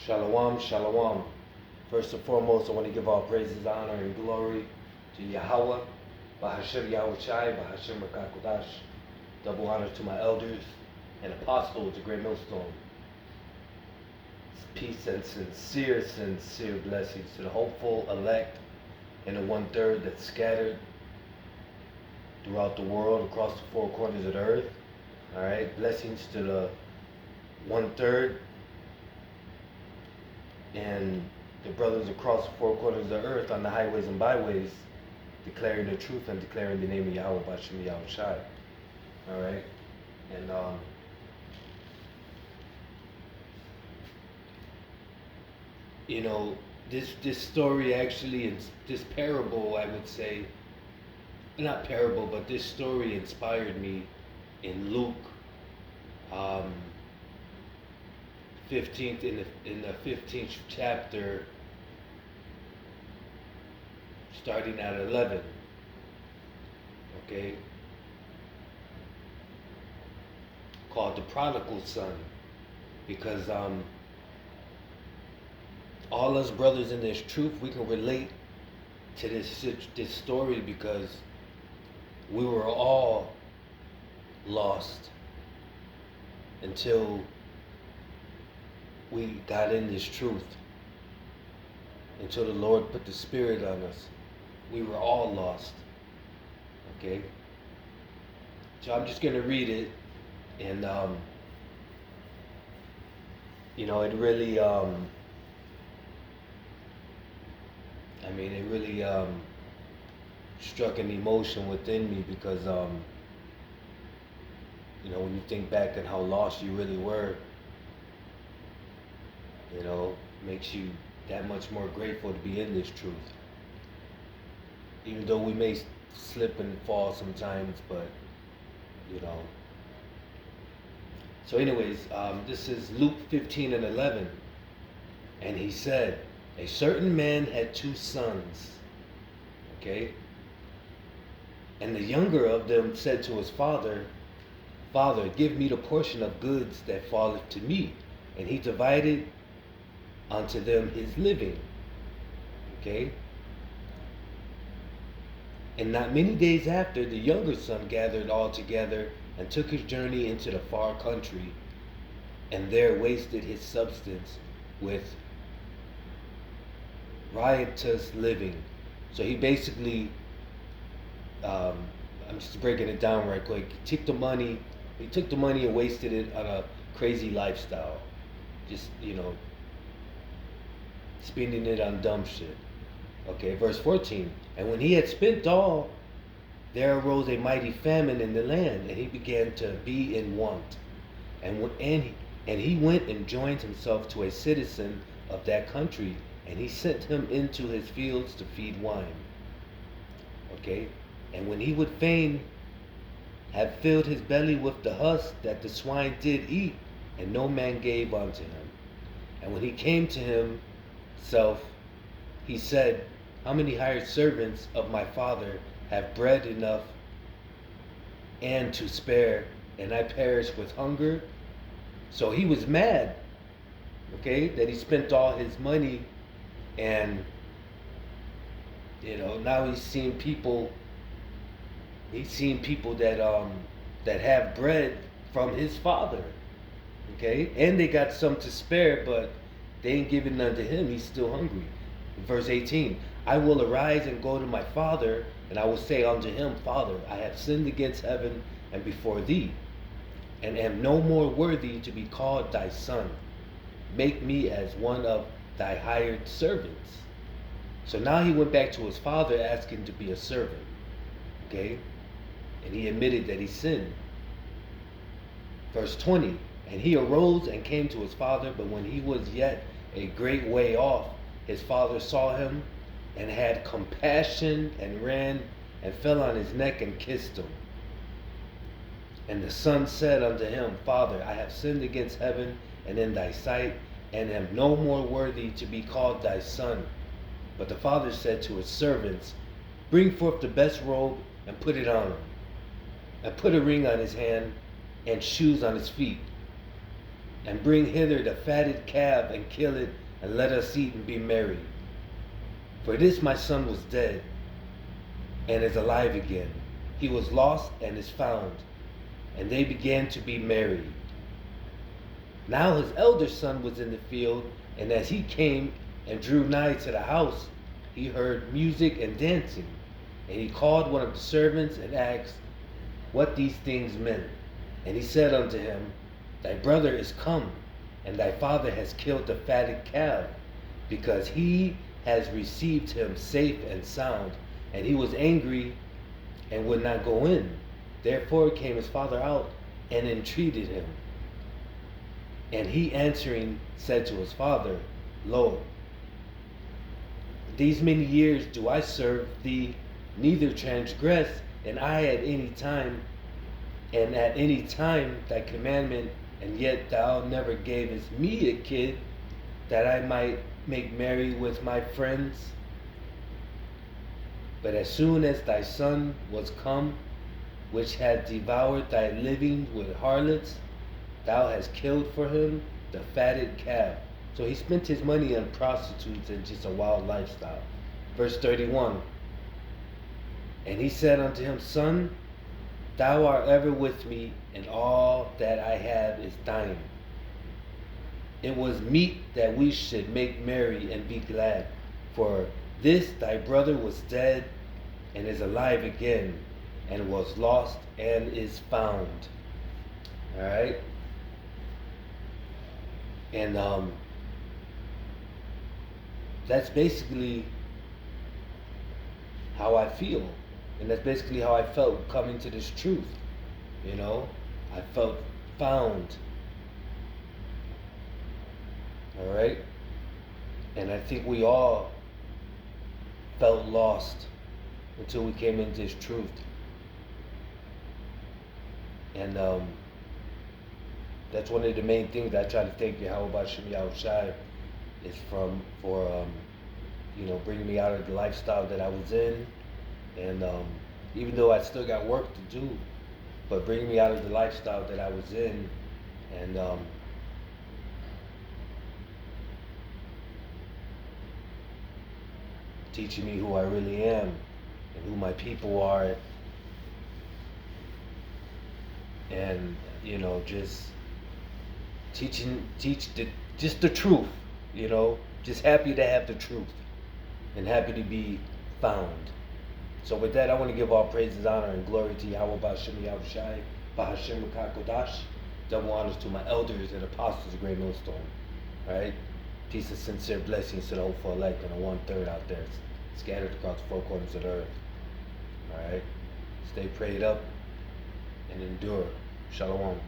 Shalom, shalom. First and foremost, I want to give all praises, honor, and glory to Yahweh, Bahashim Yahweh Shai, Bahashim Rakakodash. Double honor to my elders and apostles, the great millstone. Peace and sincere blessings to the hopeful, elect, and the 1/3 that's scattered throughout the world, across the four corners of the earth. All right, blessings to the 1/3 and the brothers across the four corners of the earth on the highways and byways, declaring the truth and declaring the name of Yahweh Bashem Yahweh Shai. All right, and you know, this story actually, this parable, I would say, not parable, but this story inspired me in Luke 15th, in the 15th chapter, starting at 11. Okay, called the prodigal son, because all us brothers in this truth, we can relate to this story, because we were all lost until we got in this truth, until the Lord put the Spirit on us. We were all lost. Okay? So I'm just going to read it, and it really, it really struck an emotion within me, because, when you think back at how lost you really were, makes you that much more grateful to be in this truth. Even though we may slip and fall sometimes, but, So anyways, this is Luke 15:11. And he said, a certain man had 2 sons. Okay? And the younger of them said to his father, Father, give me the portion of goods that falleth to me. And he divided unto them his living. Okay? And not many days after, the younger son gathered all together and took his journey into the far country, and there wasted his substance with riotous living. So he basically, I'm just breaking it down right quick. He took the money and wasted it on a crazy lifestyle. Just, spending it on dumb shit. Okay, verse 14. And when he had spent all, there arose a mighty famine in the land, and he began to be in want. And he went and joined himself to a citizen of that country, and he sent him into his fields to feed wine. Okay? And when he would fain have filled his belly with the husk that the swine did eat, and no man gave unto him. And when he came to himself, he said, how many hired servants of my father have bread enough and to spare, and I perish with hunger? So he was mad, okay, that he spent all his money, and now he's seeing people that have bread from his father, okay, and they got some to spare, but they ain't giving none to him. He's still hungry. Verse 18, I will arise and go to my father, and I will say unto him, Father, I have sinned against heaven and before thee, and am no more worthy to be called thy son. Make me as one of thy hired servants. So now he went back to his father asking to be a servant. Okay? And he admitted that he sinned. Verse 20, and he arose and came to his father, but when he was yet a great way off, his father saw him and had compassion, and ran and fell on his neck and kissed him. And the son said unto him, Father, I have sinned against heaven and in thy sight, and am no more worthy to be called thy son. But the father said to his servants, bring forth the best robe and put it on him, and put a ring on his hand and shoes on his feet. and bring hither the fatted calf, and kill it, and let us eat and be merry. For this my son was dead, and is alive again. He was lost, and is found. And they began to be merry. Now his elder son was in the field, and as he came and drew nigh to the house, he heard music and dancing. And he called one of the servants and asked what these things meant. And he said unto him, Thy brother is come, and thy father has killed the fatted calf, because he has received him safe and sound. And he was angry and would not go in. Therefore came his father out and entreated him. And he answering said to his father, Lo, these many years do I serve thee, neither transgress, and I at any time thy commandment, and yet thou never gavest me a kid, that I might make merry with my friends. But as soon as thy son was come, which had devoured thy living with harlots, thou hast killed for him the fatted calf. So he spent his money on prostitutes and just a wild lifestyle. Verse 31. And he said unto him, Son, thou art ever with me, and all that I have is thine. It was meet that we should make merry and be glad. For this thy brother was dead, and is alive again, and was lost, and is found. Alright? And that's basically how I feel. And that's basically how I felt coming to this truth. You know? I felt found. Alright? And I think we all felt lost until we came into this truth. And that's one of the main things that I try to thank Yahweh Shem Yahushai is for bringing me out of the lifestyle that I was in. And even though I still got work to do, but bringing me out of the lifestyle that I was in, and teaching me who I really am and who my people are, and just teach the truth. Just happy to have the truth and happy to be found. So with that, I want to give all praises, honor, and glory to Yahweh B'Hashem Yahushai, B'Hashem Kodash. Double honors to my elders and apostles of Great Millstone. Alright? Peace and sincere blessings to the hopeful elect and the 1/3 out there scattered across the four corners of the earth. Alright? Stay prayed up and endure. Shalom.